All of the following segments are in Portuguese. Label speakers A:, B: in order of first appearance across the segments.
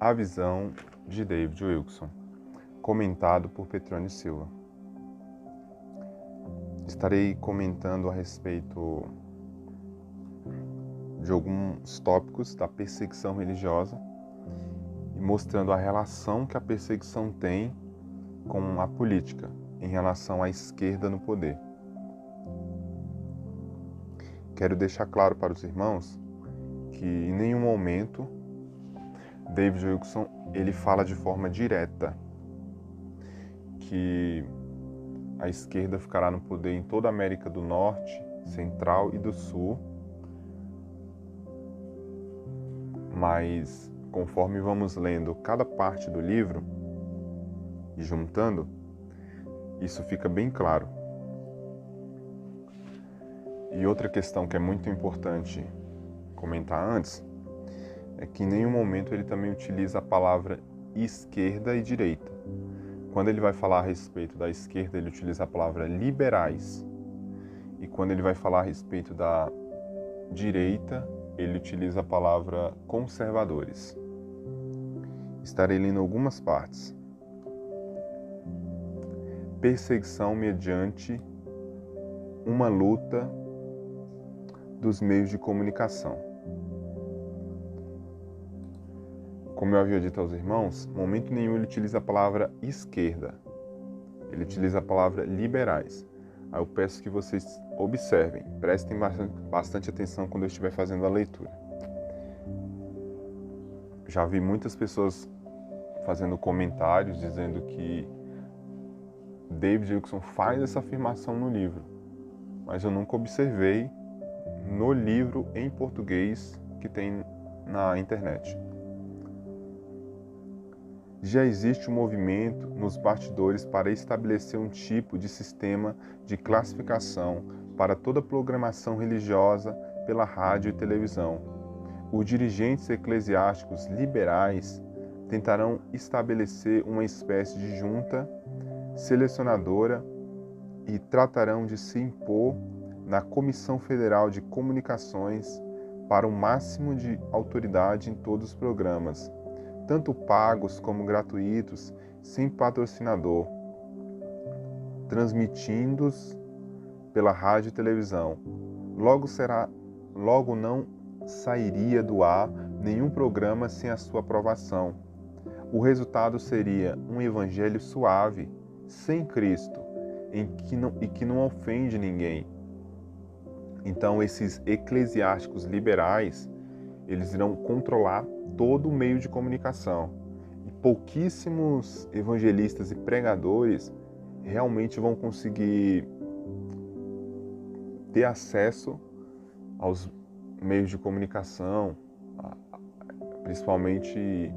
A: A Visão, de David Wilkerson, comentado por Petrônio Silva. Estarei comentando a respeito de alguns tópicos da perseguição religiosa e mostrando a relação que a perseguição tem com a política em relação à esquerda no poder. Quero deixar claro para os irmãos que em nenhum momento David Wilkerson ele fala de forma direta que a esquerda ficará no poder em toda a América do Norte, Central e do Sul, mas conforme vamos lendo cada parte do livro e juntando, isso fica bem claro. E outra questão que é muito importante comentar antes é que em nenhum momento ele também utiliza a palavra esquerda e direita. Quando ele vai falar a respeito da esquerda, ele utiliza a palavra liberais. E quando ele vai falar a respeito da direita, ele utiliza a palavra conservadores. Estarei lendo algumas partes. Perseguição mediante uma luta dos meios de comunicação. Como eu havia dito aos irmãos, em momento nenhum ele utiliza a palavra esquerda. Ele utiliza a palavra liberais. Aí eu peço que vocês observem, prestem bastante atenção quando eu estiver fazendo a leitura. Já vi muitas pessoas fazendo comentários dizendo que David Wilkerson faz essa afirmação no livro, mas eu nunca observei no livro em português que tem na internet. Já existe um movimento nos bastidores para estabelecer um tipo de sistema de classificação para toda programação religiosa pela rádio e televisão. Os dirigentes eclesiásticos liberais tentarão estabelecer uma espécie de junta selecionadora e tratarão de se impor na Comissão Federal de Comunicações para o máximo de autoridade em todos os programas, tanto pagos como gratuitos, sem patrocinador, transmitidos pela rádio e televisão. Logo não sairia do ar nenhum programa sem a sua aprovação. O resultado seria um evangelho suave, sem Cristo, e que não ofende ninguém. Então, esses eclesiásticos liberais, eles irão controlar todo o meio de comunicação. E pouquíssimos evangelistas e pregadores realmente vão conseguir ter acesso aos meios de comunicação, principalmente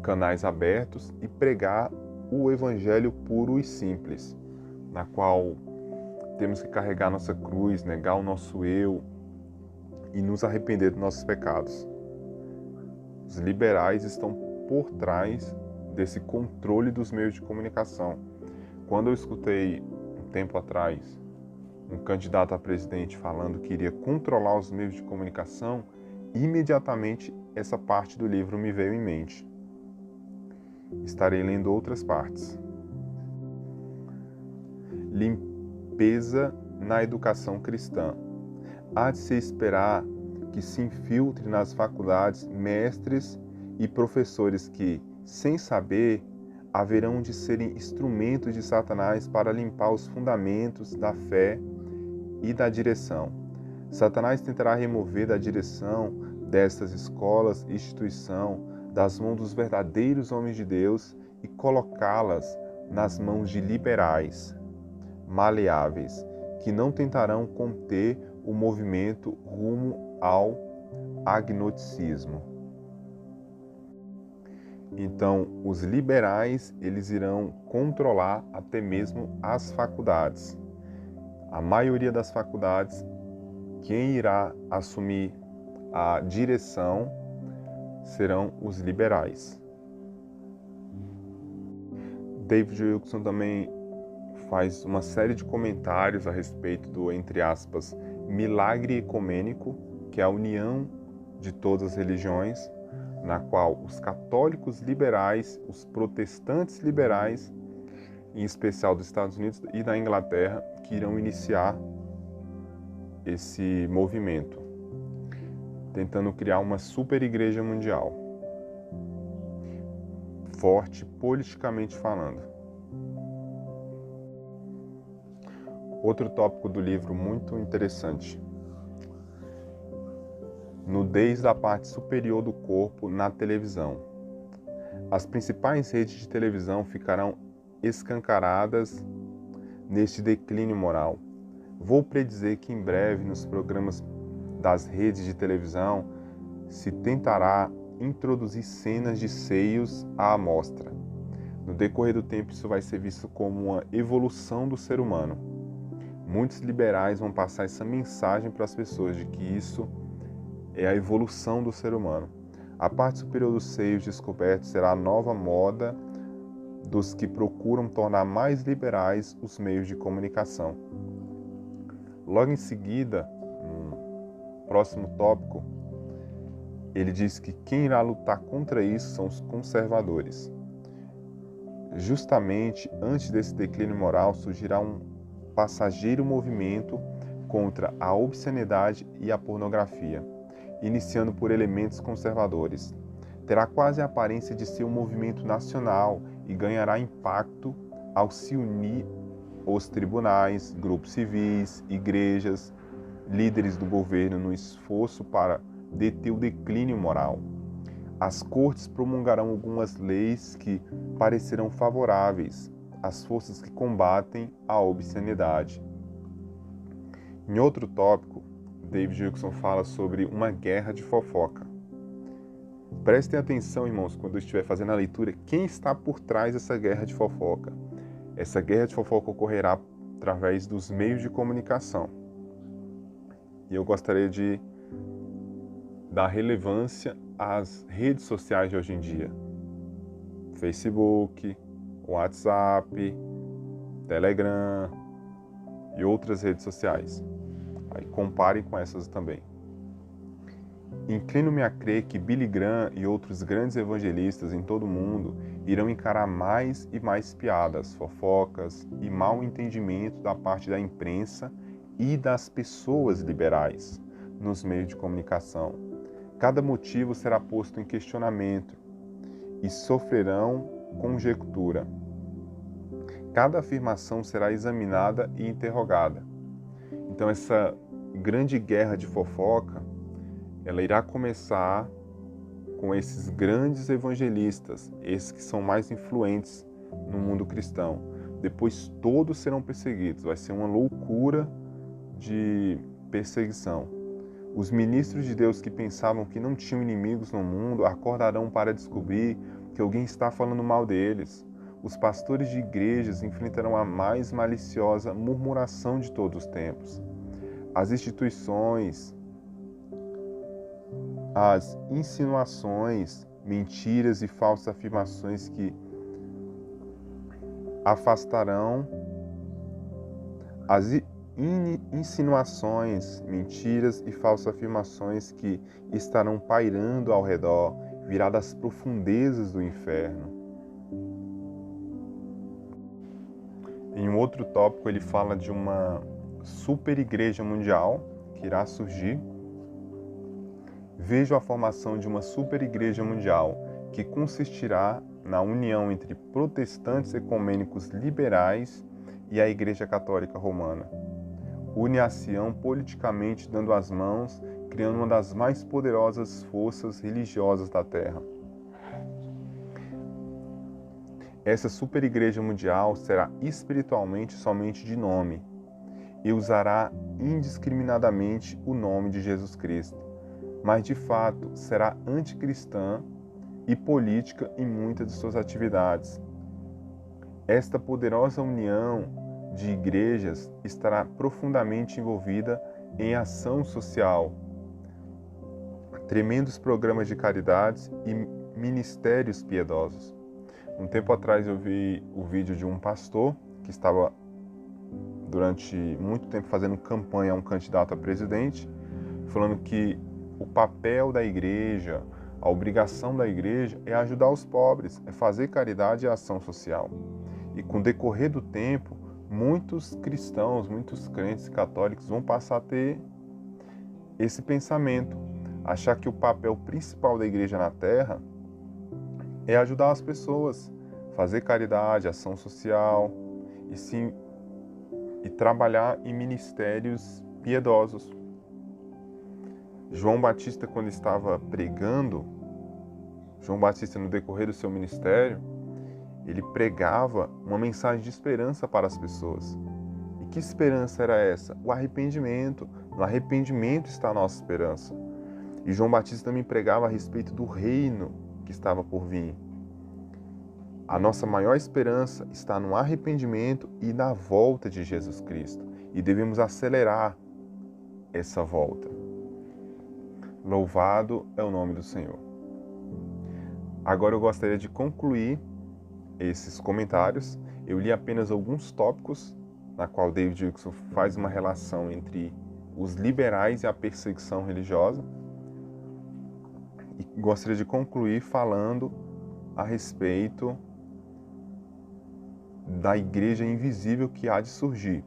A: canais abertos, e pregar o evangelho puro e simples, na qual temos que carregar nossa cruz, negar o nosso eu e nos arrepender dos nossos pecados. Os liberais estão por trás desse controle dos meios de comunicação. Quando eu escutei um tempo atrás um candidato a presidente falando que iria controlar os meios de comunicação, imediatamente essa parte do livro me veio em mente. Estarei lendo outras partes. Limpeza na educação cristã. Há de se esperar que se infiltre nas faculdades mestres e professores que, sem saber, haverão de serem instrumentos de Satanás para limpar os fundamentos da fé e da direção. Satanás tentará remover da direção destas escolas e instituição das mãos dos verdadeiros homens de Deus e colocá-las nas mãos de liberais, maleáveis, que não tentarão conter o movimento rumo ao agnosticismo. Então, os liberais, eles irão controlar até mesmo as faculdades. A maioria das faculdades, quem irá assumir a direção serão os liberais. David Wilkerson também faz uma série de comentários a respeito do, entre aspas, milagre ecumênico, que é a união de todas as religiões, na qual os católicos liberais, os protestantes liberais, em especial dos Estados Unidos e da Inglaterra, que irão iniciar esse movimento, tentando criar uma super igreja mundial, forte politicamente falando. Outro tópico do livro muito interessante: nudez da parte superior do corpo na televisão. As principais redes de televisão ficarão escancaradas neste declínio moral. Vou predizer que em breve, nos programas das redes de televisão, se tentará introduzir cenas de seios à amostra. No decorrer do tempo, isso vai ser visto como uma evolução do ser humano. Muitos liberais vão passar essa mensagem para as pessoas de que isso é a evolução do ser humano. A parte superior dos seios descobertos será a nova moda dos que procuram tornar mais liberais os meios de comunicação. Logo em seguida, no próximo tópico, ele diz que quem irá lutar contra isso são os conservadores. Justamente antes desse declínio moral surgirá um passageiro movimento contra a obscenidade e a pornografia, iniciando por elementos conservadores. Terá quase a aparência de ser um movimento nacional e ganhará impacto ao se unir os tribunais, grupos civis, igrejas, líderes do governo no esforço para deter o declínio moral. As cortes promulgarão algumas leis que parecerão favoráveis às forças que combatem a obscenidade. Em outro tópico, David Wilkerson fala sobre uma guerra de fofoca. Prestem atenção, irmãos, quando eu estiver fazendo a leitura, quem está por trás dessa guerra de fofoca. Essa guerra de fofoca ocorrerá através dos meios de comunicação. E eu gostaria de dar relevância às redes sociais de hoje em dia. Facebook, WhatsApp, Telegram e outras redes sociais. Aí comparem com essas também. Inclino-me a crer que Billy Graham e outros grandes evangelistas em todo o mundo irão encarar mais e mais piadas, fofocas e mau entendimento da parte da imprensa e das pessoas liberais nos meios de comunicação. Cada motivo será posto em questionamento e sofrerão conjectura. Cada afirmação será examinada e interrogada. Então essa grande guerra de fofoca, ela irá começar com esses grandes evangelistas, esses que são mais influentes no mundo cristão. Depois todos serão perseguidos, vai ser uma loucura de perseguição. Os ministros de Deus que pensavam que não tinham inimigos no mundo acordarão para descobrir que alguém está falando mal deles. Os pastores de igrejas enfrentarão a mais maliciosa murmuração de todos os tempos. As instituições, as insinuações, mentiras e falsas afirmações que afastarão as insinuações, mentiras e falsas afirmações que estarão pairando ao redor, virá das profundezas do inferno. Em um outro tópico, ele fala de uma super igreja mundial que irá surgir. Vejo a formação de uma super igreja mundial que consistirá na união entre protestantes ecumênicos liberais e a Igreja Católica Romana. Une-se-ão politicamente dando as mãos, criando uma das mais poderosas forças religiosas da Terra. Essa super igreja mundial será espiritualmente somente de nome e usará indiscriminadamente o nome de Jesus Cristo, mas de fato será anticristã e política em muitas de suas atividades. Esta poderosa união de igrejas estará profundamente envolvida em ação social, tremendos programas de caridades e ministérios piedosos. Um tempo atrás eu vi o vídeo de um pastor que estava durante muito tempo fazendo campanha a um candidato a presidente, falando que o papel da igreja, A obrigação da igreja é ajudar os pobres, é fazer caridade e ação social. E com o decorrer do tempo, muitos cristãos, muitos crentes católicos vão passar a ter esse pensamento, achar que o papel principal da igreja na Terra é ajudar as pessoas, fazer caridade, ação social e trabalhar em ministérios piedosos. João Batista, quando estava pregando, João Batista, no decorrer do seu ministério, ele pregava uma mensagem de esperança para as pessoas. E que esperança era essa? O arrependimento. No arrependimento está a nossa esperança. E João Batista também pregava a respeito do reino que estava por vir. A nossa maior esperança está no arrependimento e na volta de Jesus Cristo. E devemos acelerar essa volta. Louvado é o nome do Senhor. Agora eu gostaria de concluir esses comentários. Eu li apenas alguns tópicos, na qual David Wilkerson faz uma relação entre os liberais e a perseguição religiosa. E gostaria de concluir falando a respeito da igreja invisível que há de surgir.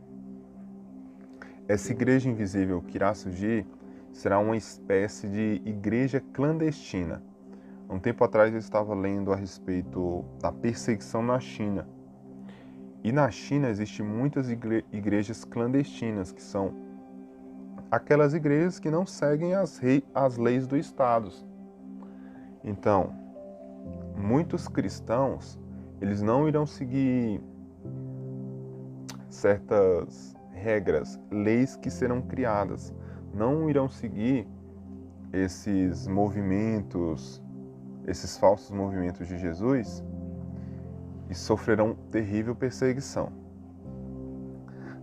A: Essa igreja invisível que irá surgir será uma espécie de igreja clandestina. Um tempo atrás eu estava lendo a respeito da perseguição na China. E na China existem muitas igrejas clandestinas, que são aquelas igrejas que não seguem as leis do Estado. Então, muitos cristãos, eles não irão seguir certas regras, leis que serão criadas. Não irão seguir esses movimentos, esses falsos movimentos de Jesus e sofrerão terrível perseguição.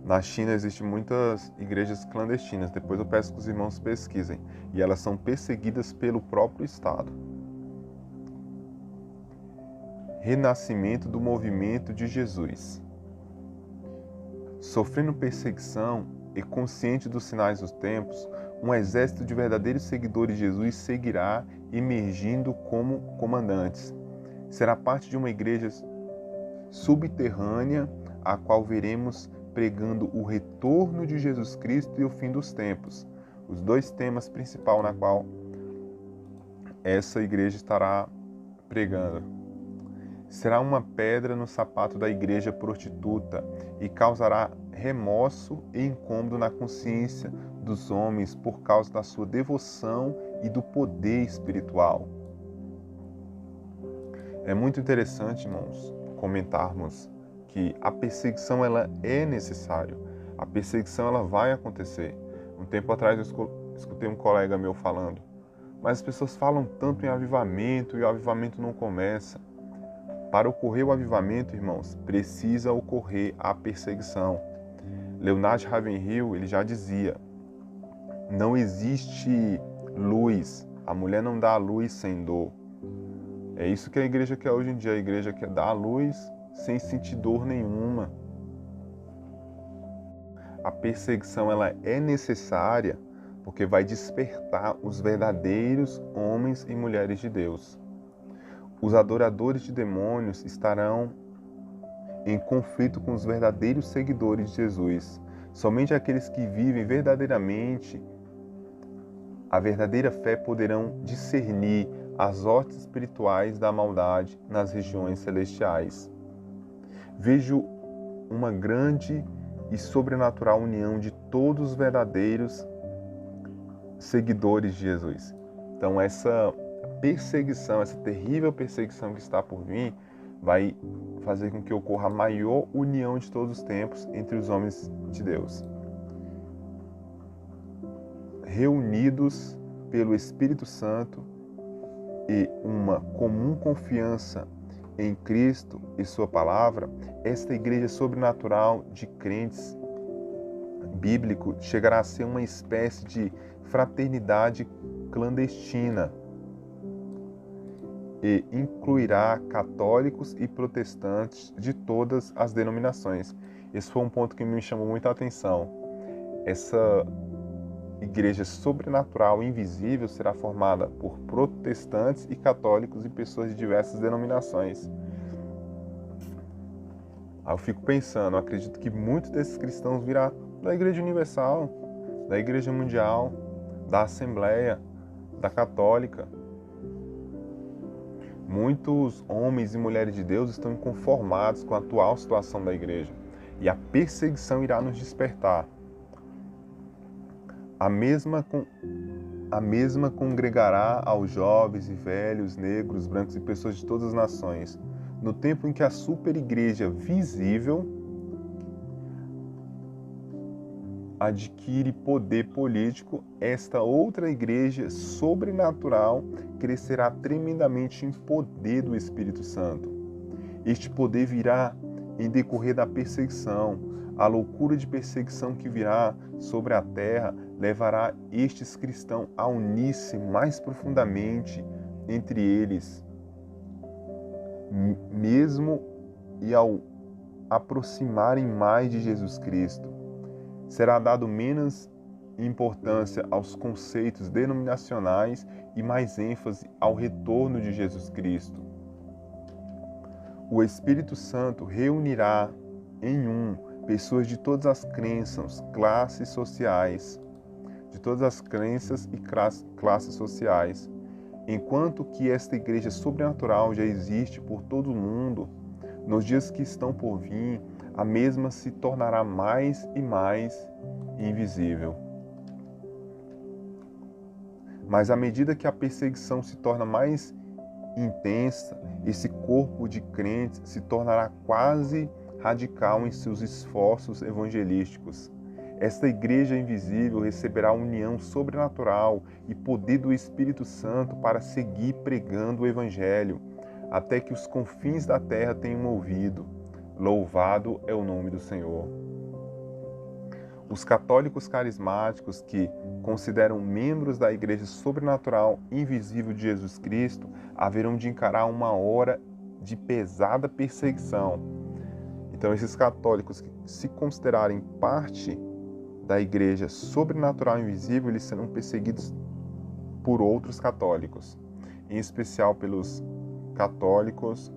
A: Na China existem muitas igrejas clandestinas, depois eu peço que os irmãos pesquisem, e elas são perseguidas pelo próprio Estado. Renascimento do movimento de Jesus. Sofrendo perseguição e consciente dos sinais dos tempos, um exército de verdadeiros seguidores de Jesus seguirá emergindo como comandantes. Será parte de uma igreja subterrânea, a qual veremos pregando o retorno de Jesus Cristo e o fim dos tempos. Os dois temas principais na qual essa igreja estará pregando. Será uma pedra no sapato da igreja prostituta e causará remorso e incômodo na consciência dos homens por causa da sua devoção e do poder espiritual. É muito interessante, irmãos, comentarmos que a perseguição ela é necessária. A perseguição ela vai acontecer. Um tempo atrás eu escutei um colega meu falando, mas as pessoas falam tanto em avivamento e o avivamento não começa. Para ocorrer o avivamento, irmãos, precisa ocorrer a perseguição. Leonard Ravenhill, ele já dizia, não existe luz, a mulher não dá a luz sem dor. É isso que a igreja quer hoje em dia, a igreja quer dar a luz sem sentir dor nenhuma. A perseguição ela é necessária porque vai despertar os verdadeiros homens e mulheres de Deus. Os adoradores de demônios estarão em conflito com os verdadeiros seguidores de Jesus. Somente aqueles que vivem verdadeiramente a verdadeira fé poderão discernir as hostes espirituais da maldade nas regiões celestiais. Vejo uma grande e sobrenatural união de todos os verdadeiros seguidores de Jesus. Então essa perseguição, essa terrível perseguição que está por vir, vai fazer com que ocorra a maior união de todos os tempos entre os homens de Deus. Reunidos pelo Espírito Santo e uma comum confiança em Cristo e sua palavra, esta igreja sobrenatural de crentes bíblico chegará a ser uma espécie de fraternidade clandestina e incluirá católicos e protestantes de todas as denominações. Esse foi um ponto que me chamou muita atenção. Essa igreja sobrenatural invisível será formada por protestantes e católicos e pessoas de diversas denominações. Aí eu fico pensando, eu acredito que muitos desses cristãos virão da Igreja Universal, da Igreja Mundial, da Assembleia, da Católica. Muitos homens e mulheres de Deus estão inconformados com a atual situação da igreja e a perseguição irá nos despertar. A mesma congregará aos jovens e velhos, negros, brancos e pessoas de todas as nações. No tempo em que a superigreja visível adquire poder político, esta outra igreja sobrenatural crescerá tremendamente em poder do Espírito Santo. Este poder virá em decorrer da perseguição. A loucura de perseguição que virá sobre a terra levará estes cristãos a unir-se mais profundamente entre eles, mesmo e ao aproximarem mais de Jesus Cristo. Será dado menos importância aos conceitos denominacionais e mais ênfase ao retorno de Jesus Cristo. O Espírito Santo reunirá em pessoas de todas as crenças, classes sociais, enquanto que esta igreja sobrenatural já existe por todo o mundo. Nos dias que estão por vir, a mesma se tornará mais e mais invisível. Mas à medida que a perseguição se torna mais intensa, esse corpo de crentes se tornará quase radical em seus esforços evangelísticos. Esta igreja invisível receberá união sobrenatural e poder do Espírito Santo para seguir pregando o Evangelho, até que os confins da terra tenham ouvido. Louvado é o nome do Senhor. Os católicos carismáticos que consideram membros da igreja sobrenatural invisível de Jesus Cristo haverão de encarar uma hora de pesada perseguição. Então, esses católicos que se considerarem parte da igreja sobrenatural invisível, eles serão perseguidos por outros católicos, em especial pelos católicos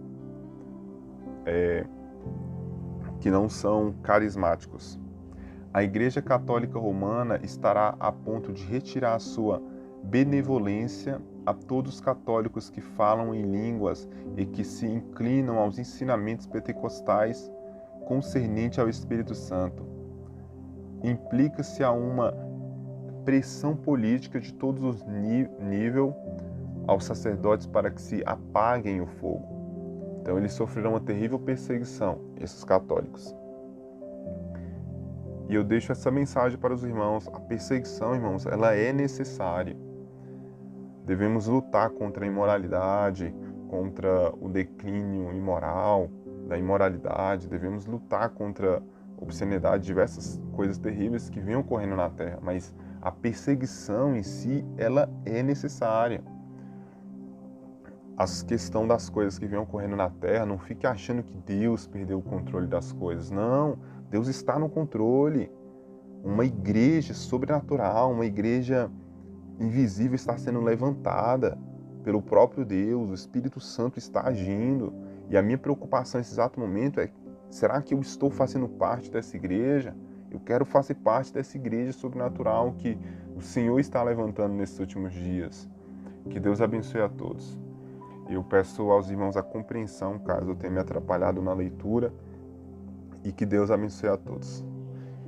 A: que não são carismáticos. A Igreja Católica Romana estará a ponto de retirar a sua benevolência a todos os católicos que falam em línguas e que se inclinam aos ensinamentos pentecostais concernente ao Espírito Santo. Implica-se a uma pressão política de todos os níveis aos sacerdotes para que se apaguem o fogo. Então eles sofrerão uma terrível perseguição, esses católicos. E eu deixo essa mensagem para os irmãos. A perseguição, irmãos, ela é necessária. Devemos lutar contra a imoralidade, contra o declínio imoral, da imoralidade. Devemos lutar contra a obscenidade, diversas coisas terríveis que vêm ocorrendo na terra. Mas a perseguição em si, ela é necessária. A questão das coisas que vêm ocorrendo na terra, não fique achando que Deus perdeu o controle das coisas. Não, Deus está no controle. Uma igreja sobrenatural, uma igreja invisível está sendo levantada pelo próprio Deus. O Espírito Santo está agindo. E a minha preocupação nesse exato momento é: será que eu estou fazendo parte dessa igreja? Eu quero fazer parte dessa igreja sobrenatural que o Senhor está levantando nesses últimos dias. Que Deus abençoe a todos. Eu peço aos irmãos a compreensão, caso eu tenha me atrapalhado na leitura, e que Deus abençoe a todos.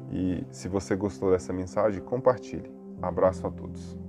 A: E se você gostou dessa mensagem, compartilhe. Abraço a todos.